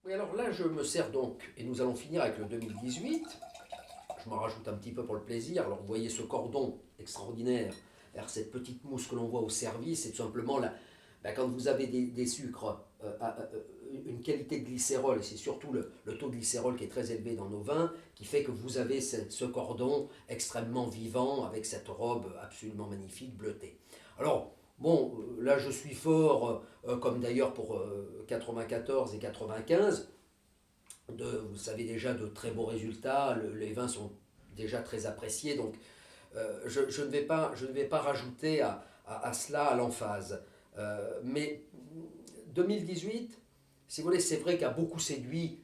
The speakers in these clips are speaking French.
Oui, alors là, je me sers donc, et nous allons finir avec le 2018. Je m'en rajoute un petit peu pour le plaisir. Alors, vous voyez ce cordon extraordinaire, cette petite mousse que l'on voit au service, c'est tout simplement quand vous avez des sucres une qualité de glycérol, et c'est surtout le taux de glycérol qui est très élevé dans nos vins, qui fait que vous avez ce cordon extrêmement vivant, avec cette robe absolument magnifique, bleutée. Alors, bon, là je suis fort, comme d'ailleurs pour 94 et 95, vous savez déjà de très beaux résultats, les vins sont déjà très appréciés, donc je ne vais pas rajouter à cela à l'emphase. Mais 2018, si vous voulez, c'est vrai qu'a beaucoup séduit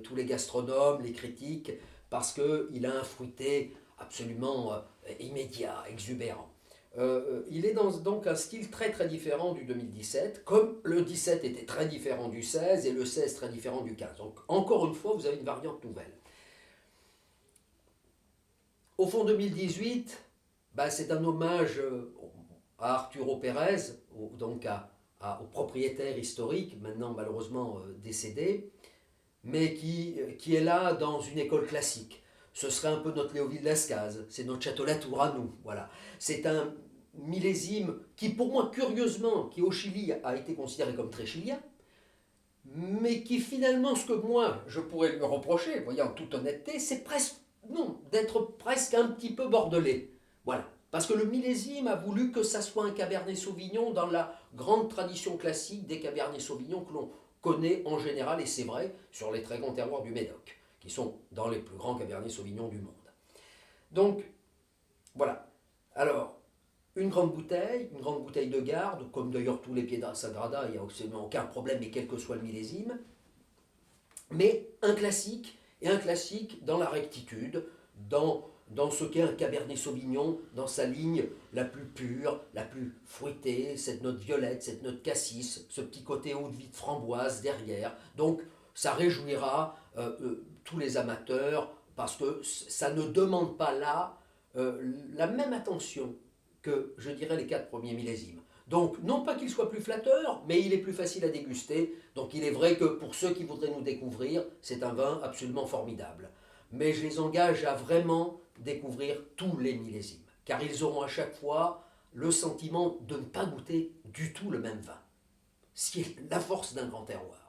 tous les gastronomes, les critiques, parce qu'il a un fruité absolument immédiat, exubérant. Il est dans donc un style très très différent du 2017, comme le 17 était très différent du 16 et le 16 très différent du 15. Donc encore une fois, vous avez une variante nouvelle. Au fond, 2018, c'est un hommage à Arturo Pérez, donc au propriétaire historique, maintenant malheureusement décédé, mais qui est là dans une école classique. Ce serait un peu notre Léoville Lascaz, c'est notre Château Latour à nous. Voilà. C'est un millésime qui, pour moi, curieusement, qui au Chili a été considéré comme très chilien, mais qui finalement, ce que moi je pourrais lui reprocher, voyez, en toute honnêteté, c'est presque, non, d'être presque un petit peu bordelais. Voilà. Parce que le millésime a voulu que ça soit un Cabernet Sauvignon dans la grande tradition classique des Cabernets Sauvignons que l'on connaît en général, et c'est vrai, sur les très grands terroirs du Médoc, qui sont dans les plus grands Cabernets Sauvignons du monde. Donc, voilà. Alors, une grande bouteille de garde, comme d'ailleurs tous les Piedras Sagrada, il n'y a absolument aucun problème, mais quel que soit le millésime. Mais un classique, et un classique dans la rectitude, dans ce qu'est un Cabernet Sauvignon, dans sa ligne la plus pure, la plus fruitée, cette note violette, cette note cassis, ce petit côté eau de vie de framboise derrière. Donc ça réjouira tous les amateurs, parce que ça ne demande pas là la même attention que, je dirais, les 4 premiers millésimes. Donc, non pas qu'il soit plus flatteur, mais il est plus facile à déguster. Donc, il est vrai que pour ceux qui voudraient nous découvrir, c'est un vin absolument formidable. Mais je les engage à vraiment découvrir tous les millésimes, car ils auront à chaque fois le sentiment de ne pas goûter du tout le même vin, ce qui est la force d'un grand terroir.